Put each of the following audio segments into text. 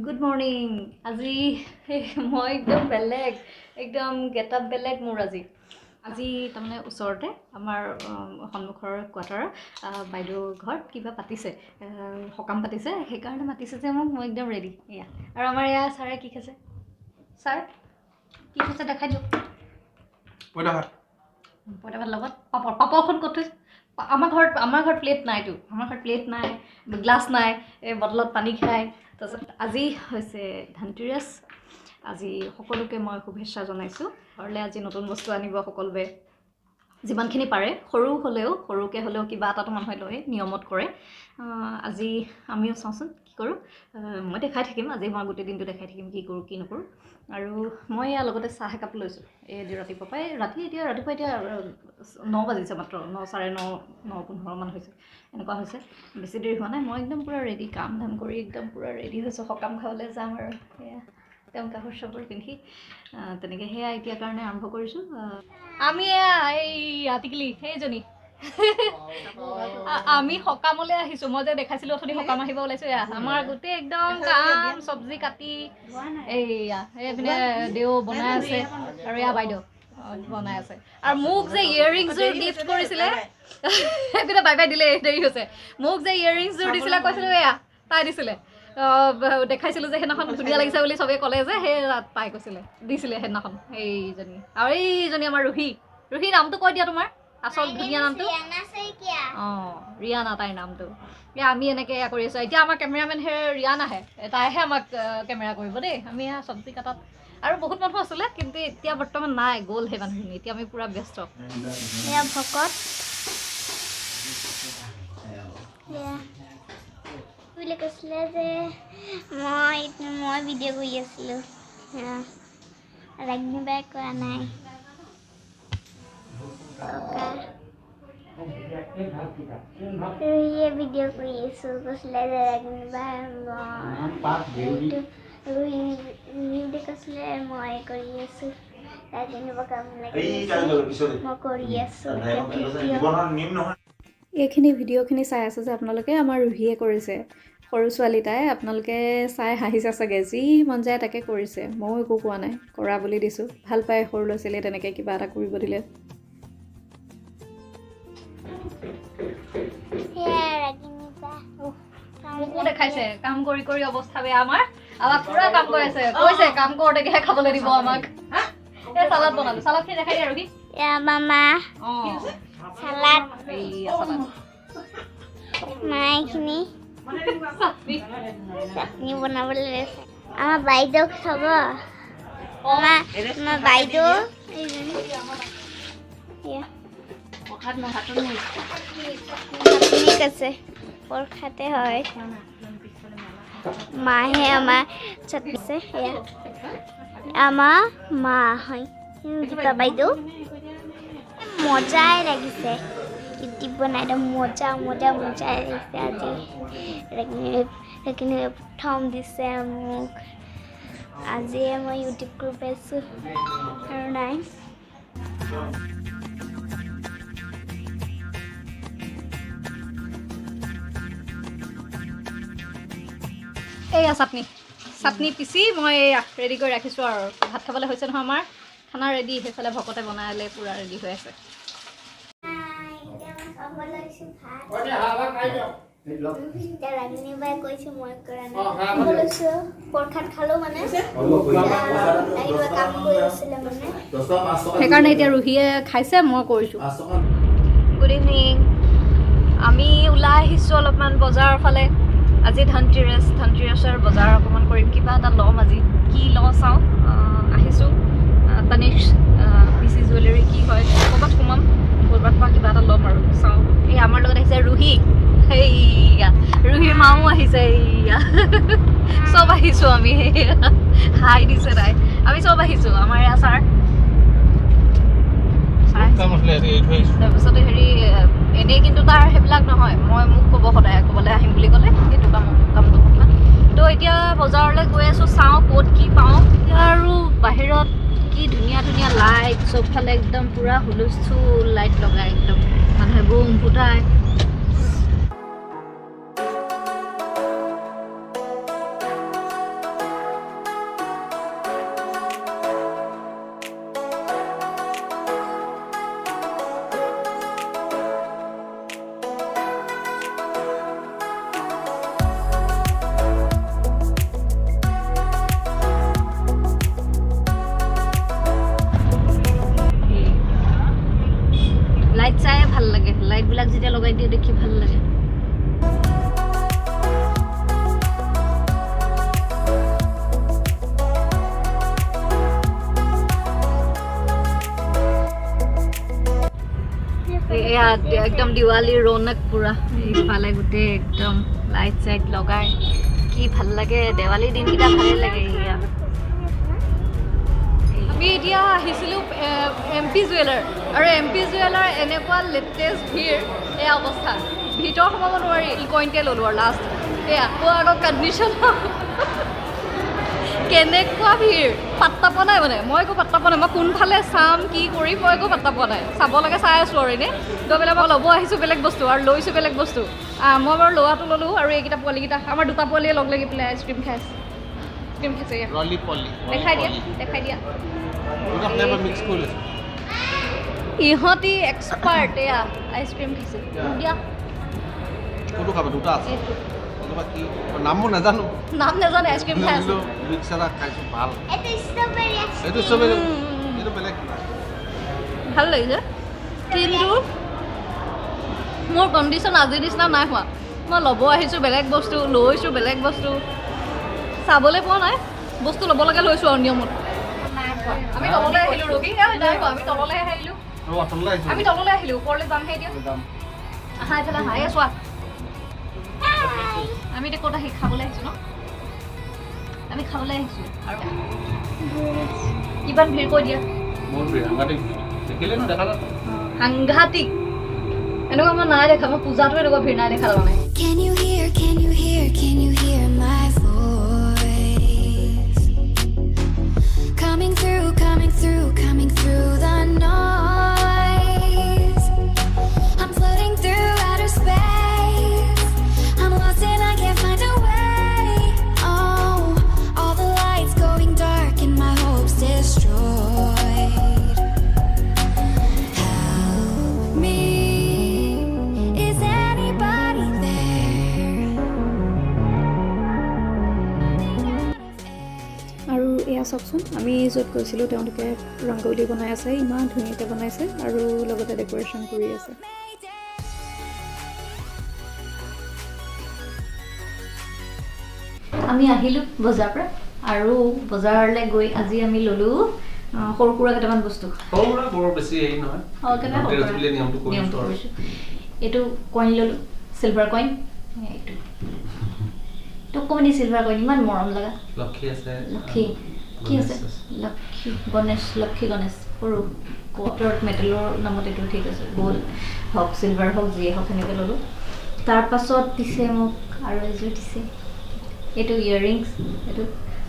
Good morning. আজি মই একদম বেলেগ একদম গেটআপ বেলেগ মোৰ আজি তাৰমানে ওচৰতে আমাৰ সন্মুখৰ কোৱাৰ্টাৰ বাইদেউ ঘৰত কিবা পাতিছে সকাম পাতিছে সেইকাৰণে মাতিছে যে মই একদম ৰেডি এয়া আৰু আমাৰ এয়া ছাৰে কি খাইছে ছাৰ কি খাইছে দেখাই দিয়ক পইতা ভাত লগত পাপৰখন ক'ত থৈছে আমাৰ ঘৰত প্লেট নাইতো আমাৰ ঘৰত প্লেট নাই গ্লাছ নাই এই বটলত পানী খায় তাৰপিছত আজি হৈছে ধনতেৰাছ আজি সকলোকে মই শুভেচ্ছা জনাইছোঁ ঘৰলৈ আজি নতুন বস্তু আনিব সকলোৱে যিমানখিনি পাৰে সৰুকৈ হ'লেও কিবা এটাতো মানুহে লয় নিয়মত কৰে আজি আমিও চাওঁচোন কি কৰোঁ মই দেখাই থাকিম আজি মই গোটেই দিনটো দেখাই থাকিম কি কৰোঁ কি নকৰোঁ আৰু মই ইয়াৰ লগতে চাহ একাপ লৈছোঁ এই ৰাতিপুৱা এতিয়া 9 বাজিছে মাত্ৰ 9:15 হৈছে এনেকুৱা হৈছে বেছি দেৰি হোৱা নাই মই একদম পূৰা ৰেডি কাম ধাম কৰি একদম পূৰা ৰেডি হৈছোঁ সকাম খাবলৈ যাম আৰু সেয়া তেওঁ কাপোৰ চাপোৰ পিন্ধি তেনেকৈ সেয়া এতিয়া কাৰণে আৰম্ভ কৰিছোঁ আমি এই আতিকিলি সেইজনী আমি সকামলৈ আহিছোঁ মই যে দেখাইছিলোঁ অথনি সকাম আহিব ওলাইছোঁ এয়া আমাৰ গোটেই একদম কাম চব্জি কাটি এইয়া এইপিনে দেও বনাই আছে আৰু এয়া বাইদেউ বনাই আছে আৰু মোক যে ইয়েৰিংছযোৰ গিফ্ট কৰিছিলে সেইপিনে বাই বাই দিলে দেৰি হৈছে মোক যে ইয়েৰিংছযোৰ দিছিলে কৈছিলোঁ এয়া তাই দিছিলে দেখাইছিলোঁ যে সেইদিনাখন ধুনীয়া লাগিছে বুলি চবেই ক'লে যে সেই পাই কৈছিলে দিছিলে সেইদিনাখন এইজনী আৰু এইজনী আমাৰ ৰুহি নামটো কৈ দিয়া তোমাৰ আচল ধুনীয়া নামটো অঁ ৰিয়ানা তাইৰ নামটো আমি এনেকৈ এয়া কৰি আছোঁ এতিয়া আমাৰ কেমেৰামেন ৰিয়ানাহে তাইহে আমাক কেমেৰা কৰিব দেই আমি এয়া চব্জি কাটাত আৰু বহুত মানুহ আছিলে কিন্তু এতিয়া বৰ্তমান নাই গ'ল সেই মানুহখিনি এতিয়া আমি পূৰা ব্যস্ত এয়া ভকত বুলি কৈছিলে যে মই ভিডিঅ' কৰি আছিলোঁ ৰাগিনী বাই কৰা নাই ভিডিঅ' কৰি আছোঁ কৈছিলে যে ৰাগিনী বাই ৰুহি কৈছিলে মই কৰি আছোঁ ৰাগিনী বাই কাম মই কৰি আছোঁ এইখিনি ভিডিঅ'খিনি চাই আছে যে আপোনালোকে আমাৰ ৰুহিয়ে কৰিছে সৰু ছোৱালী তাই আপোনালোকে চাই হাঁহিছে চাগে যি মন যায় তাকে কৰিছে ময়ো একো কোৱা নাই কৰা বুলি দিছোঁ ভাল পায় সৰু ল'ৰা ছোৱালীয়ে তেনেকৈ কিবা এটা কৰিব দিলে মোকো দেখাইছে কাম কৰি কৰি অৱস্থা বেয়া আমাক পুৰা কাম কৰাইছে কৈছে কাম কৰোঁতেহে খাবলৈ দিব আমাক এই চালাড বনালোঁ চালাডখিনি দেখাই দিয়া ৰুহি মামা সালাদ মাইখিনি চাটনি বনাবলৈ লৈছে আমাৰ বাইদেউক চাব আমাৰ বাইদেউ আছে প্ৰসাদে হয় মাহে আমাৰ চাটনি আছে আমাৰ মা হয় দুটা বাইদেউ মজাই লাগিছে ইউটিউব বনাই মজা লাগিছে আজি সেইখিনি প্ৰথম দিছে মোক আজিয়ে মই ইউটিউব কৰি পাইছোঁ আৰু নাই এয়া চাটনি পিচি মই ৰেডি কৰি ৰাখিছোঁ আৰু ভাত খাবলৈ হৈছে নহয় আমাৰ খানা ৰেডি সেইফালে ভকতে বনালে পূৰা ৰেডি হৈ আছে সেইকাৰণে এতিয়া ৰুহিয়ে খাইছে মই কৰিছোঁ গুড ইভিনিং আমি ওলাই আহিছোঁ অলপমান বজাৰৰ ফালে আজি ধনতেৰাছৰ বজাৰ অকণমান কৰিম কিবা এটা ল'ম আজি কি লওঁ চাওঁ আহিছোঁ তানিছ পিচি জুৱেলাৰী কি হয় ক'ৰবাত সোমাম ক'ৰবাত পৰা কিবা এটা ল'ম আৰু চাওঁ এই আমাৰ লগত আহিছে ৰুহিৰ মাও আহিছে চব আহিছোঁ আমি হাই দিছে তাই আমি চব আহিছোঁ আমাৰ এয়া ছাৰ তাৰপিছতে এনেই কিন্তু তাৰ সেইবিলাক নহয় মোক ক'ব সদায় ক'বলৈ আহিম বুলি ক'লে সেইটো কামটো কথা তো এতিয়া বজাৰলৈ গৈ আছোঁ চাওঁ ক'ত কি পাওঁ এতিয়া আৰু বাহিৰত কি ধুনীয়া লাইট চবফালে একদম পূৰা হুলস্থুল লাইট লগাই একদম মানুহে বুম ফুটাই দিয়ে দেখি ভাল লাগে एकदम दिवाली रौनक पूरा इफाले गोटे एकदम लाइट साइट लगाय কি ভাল লাগে দেৱালী দিনকিটা ভালে লাগে ইয়া আমি এতিয়া আহিছিলোঁ এমপি জুৱেলাৰ আৰু এমপি জুৱেলাৰ এনেকুৱা লেটেষ্ট ভিৰ এই অৱস্থা ভিতৰ সোমাব নোৱাৰি কইনকে ল'লোঁ আৰু লাষ্ট এয়া আকৌ আকৌ কণ্ডিশ্যন কেনেকুৱা ভিৰ পাত্তা পোৱা নাই মানে মই একো পাত্তা পোৱা নাই মই কোনফালে চাম কি কৰি মই একো পাত্তা পোৱা নাই চাব লাগে চাই আছোঁ আৰু এনেই গৈ পেলাই মই ল'ব আহিছোঁ বেলেগ বস্তু আৰু লৈছোঁ বেলেগ বস্তু মই বাৰু লোৱাটো ল'লোঁ আৰু এইকেইটা পোৱালিকেইটা আমাৰ দুটা পোৱালিয়ে লগ লাগি পেলাই আইচক্ৰীম খাই আছে আইচক্ৰীম খাইছে দেখাই দিয়া ইহঁতি এক্সপাৰ্ট এয়া আইচক্ৰীম খাইছে দিয়া নাম নাজানো নাম নাজানে আইচক্ৰীম খাই আছে ভাল লাগিছে কিন্তু মোৰ কণ্ডিশ্যন আজিৰ নিচিনা নাই হোৱা মই ল'ব আহিছোঁ বেলেগ বস্তু লৈছোঁ বেলেগ বস্তু চাবলৈ পোৱা নাই বস্তু ল'ব লাগে লৈছোঁ আৰু নিয়মত আমি তললৈ আহিলোঁ ৰবি আমি তললৈ আহিলোঁ ওপৰলৈ যামহে এতিয়া আহা এইফালে আহা এই চোৱা আমি এতিয়া ক'ত আহি খাবলৈ আহিছোঁ ন আমি খাবলৈ আহিছোঁ আৰু কিমান ভিৰ কৈ দিয়া সাংঘাতিক এনেকুৱা মই নাই দেখা মই পূজাটো এনেকুৱা ভিৰ নাই দেখা তাৰমানে Can you hear my voice coming through the noise I'm floating through outer space I'm lost and I can't find a way oh all the lights going dark and my hopes destroyed help me is anybody there আৰু এয়া চাওকচোন আমি য'ত গৈছিলোঁ তেওঁলোকে ৰংগোলী বনাই আছে ইমান ধুনীয়াকৈ বনাইছে আৰু লগতে ডেক'ৰেশ্যন কৰি আছে আমি আহিলোঁ বজাৰৰ পৰা আৰু বজাৰলৈ গৈ আজি আমি ল'লোঁ সৰু সুৰা কেইটামান বস্তু এইটো কইন ল'লোঁ চিলভাৰ কইন এইটো টুকুমনি চিলভাৰ কইন ইমান মৰম লগা লক্ষী কি আছে লক্ষী গণেশ সৰু ভিতৰত মেটেলৰ নামত এইটো ঠিক আছে গ'ল্ড হওক চিলভাৰ হওক যিয়ে হওক সেনেকৈ ল'লোঁ তাৰপাছত দিছে মোক আৰু এযোৰ দিছে এইটো ইয়েৰিংছ এইটো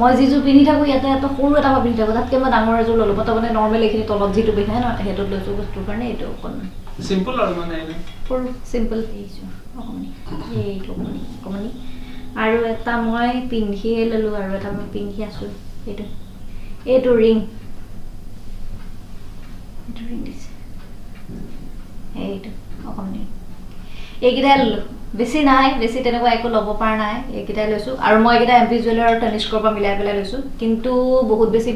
মই যিযোৰ পিন্ধি থাকোঁ ইয়াতে এটা সৰু এটা মই পিন্ধি থাকোঁ তাতকৈ মই ডাঙৰ এযোৰ ল'লোঁ মই তাৰমানে নৰ্মেল এইখিনি তলত যিটো পিন্ধাই ন সেইটোত লৈছোঁ বস্তুৰ কাৰণে এইটো অকণমান চিম্পল আৰু মানে সৰু চিম্পল এইযোৰ অকণমানি এইটো অকণমানি আৰু এটা মই পিন্ধিয়ে ল'লোঁ আৰু এটা মই পিন্ধি আছোঁ এইটো ৰিং দিছে এইটো অকণমানি এইকেইটাই ল'লোঁ বেছি নাই বেছি তেনেকুৱা একো ল'ব পৰা নাই এইকেইটাই লৈছোঁ আৰু মই এইকেইটা এমপি জুৱেলাৰ আৰু তনিষ্কৰ পৰা মিলাই পেলাই লৈছোঁ কিন্তু বহুত বেছি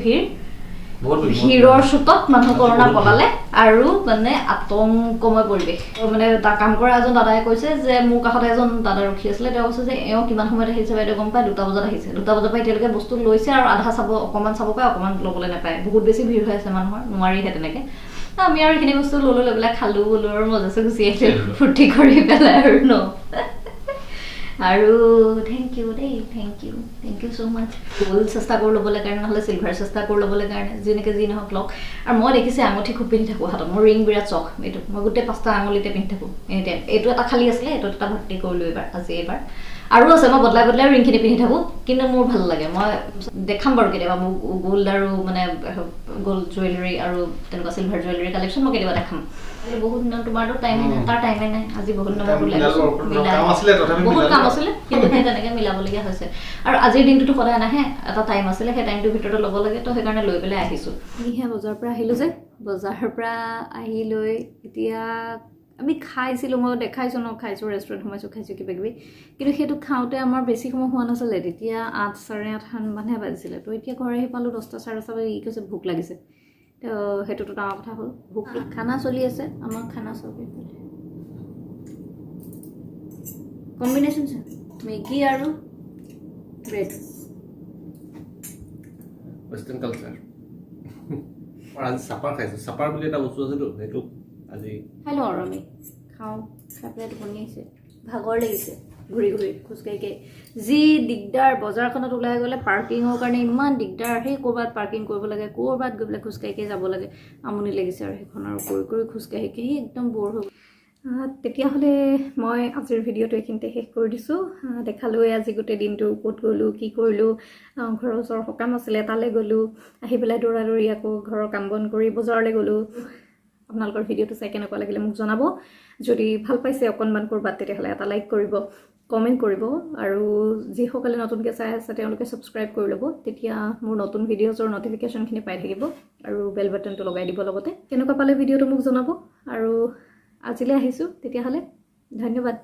ভিৰৰ চোতত মানুহ কৰোণা পলালে আৰু মানে আতংকময় পৰিৱেশ মানে কাম কৰা এজন দাদাই কৈছে যে মোৰ কাষতে এজন দাদা ৰখি আছিলে তেওঁ কৈছে যে এওঁ কিমান সময়ত আহিছে বাইদেউ গম পায় 2টা বজাত আহিছে 2টা বজাৰ পৰা এতিয়ালৈকে বস্তু লৈছে আৰু আধা চাব অকণমান চাব পায় অকণমান ল'বলৈ নাপায় বহুত বেছি ভিৰ হৈ আছে মানুহৰ নোৱাৰিহে তেনেকৈ আমি আৰু এইখিনি বস্তু ল'লোঁ লৈ পেলাই খালোঁ বোলোঁ আৰু মজাছে গুচি আহিলোঁ ফূৰ্তি কৰি পেলাই আৰু ন আৰু থেংক ইউ ছ' মাছ গ'ল্ড চেষ্টা কৰোঁ ল'বলৈ কাৰণে নহ'লে চিলভাৰ চেষ্টা কৰোঁ ল'বলৈ কাৰণে যেনেকৈ যি নহওক লওক আৰু মই দেখিছে আঙুঠি খুব পিন্ধি থাকোঁ হাতত মোৰ ৰিং বিৰাট চখ এইটো মই গোটেই 5টা আঙুলিতে পিন্ধি থাকোঁ এনিটাইম এইটো এটা খালী আছিলে এইটোত এটা ভৰ্তি কৰিলোঁ এইবাৰ আৰু আছে মই বদলাই ৰিংখিনি পিন্ধি থাকোঁ কিন্তু মোৰ ভাল লাগে মই দেখাম বাৰু কেতিয়াবা মোক গ'ল্ড আৰু মানে গ'ল্ড জুৱেলাৰী আৰু তেনেকুৱা চিলভাৰ জুৱেলাৰী কালেকশ্যন মই কেতিয়াবা দেখাম বহুত দিন তোমাৰতো টাইমে নাই তাৰ টাইমে নাই আজি বহুত নম্বৰ বহুত কাম আছিলে কিন্তু সেই তেনেকৈ মিলাবলগীয়া হৈছে আৰু আজিৰ দিনটোতো সদায় নাহে এটা টাইম আছিলে সেই টাইমটোৰ ভিতৰতে ল'ব লাগে তো সেইকাৰণে লৈ পেলাই আহিছোঁ আমিহে বজাৰৰ পৰা আহিলোঁ যে বজাৰৰ পৰা আহি লৈ এতিয়া আমি খাইছিলোঁ মই দেখাইছোঁ ন খাইছোঁ ৰেষ্টুৰেণ্ট সোমাইছোঁ খাইছোঁ কিবা কিবি কিন্তু সেইটো খাওঁতে আমাৰ বেছি সময় হোৱা নাছিলে তেতিয়া 8 8:30 মানহে বাজিছিলে তো এতিয়া ঘৰ আহি পালোঁ 10টা 10:30 বাজি কৈছে ভোক লাগিছে তো সেইটোতো ডাঙৰ কথা হ'ল ভোক খানা চলি আছে আমাৰ খানা চলি কম্বিনেশ্যন চা মেগী আৰু ব্ৰেড ৱেষ্টাৰ্ণ কালচাৰ আজি চাপাৰ খাইছোঁ চাপাৰ বুলি এটা বস্তু আছেতো সেইটো আজি খাই লওঁ আৰু আমি খাওঁ খাই পেলাই টোপনি আহিছে ভাগৰ লাগিছে ঘূৰি ঘূৰি খোজকাঢ়ি যি দিগদাৰ বজাৰখনত ওলাই গ'লে পাৰ্কিঙৰ কাৰণে ইমান দিগদাৰ সেই ক'ৰবাত পাৰ্কিং কৰিব লাগে ক'ৰবাত গৈ পেলাই খোজকাঢ়ি যাব লাগে আমনি লাগিছে আৰু সেইখন আৰু কৰি কৰি খোজকাঢ়ি একদম ব'ৰ হৈ তেতিয়াহ'লে মই আজিৰ ভিডিঅ'টো এইখিনিতে শেষ কৰি দিছোঁ দেখালোৱে আজি গোটেই দিনটো ক'ত গ'লোঁ কি কৰিলোঁ ঘৰৰ ওচৰৰ সকাম আছিলে তালৈ গ'লোঁ আহি পেলাই দৌৰা দৌৰি আকৌ ঘৰৰ কাম বন কৰি বজাৰলৈ গ'লোঁ আপোনালোকৰ ভিডিঅ'টো চাই কেনেকুৱা লাগিলে মোক জনাব যদি ভাল পাইছে অকণমান ক'ৰবাত তেতিয়াহ'লে এটা লাইক কৰিব কমেণ্ট কৰিব আৰু যিসকলে নতুনকৈ চাই আছে তেওঁলোকে ছাবস্ক্ৰাইব কৰি ল'ব তেতিয়া মোৰ নতুন ভিডিঅ'জৰ ন'টিফিকেশ্যনখিনি পাই থাকিব আৰু বেল বাটনটো লগাই দিব লগতে কেনেকুৱা পালে ভিডিঅ'টো মোক জনাব আৰু আজিলৈ আহিছোঁ তেতিয়াহ'লে ধন্যবাদ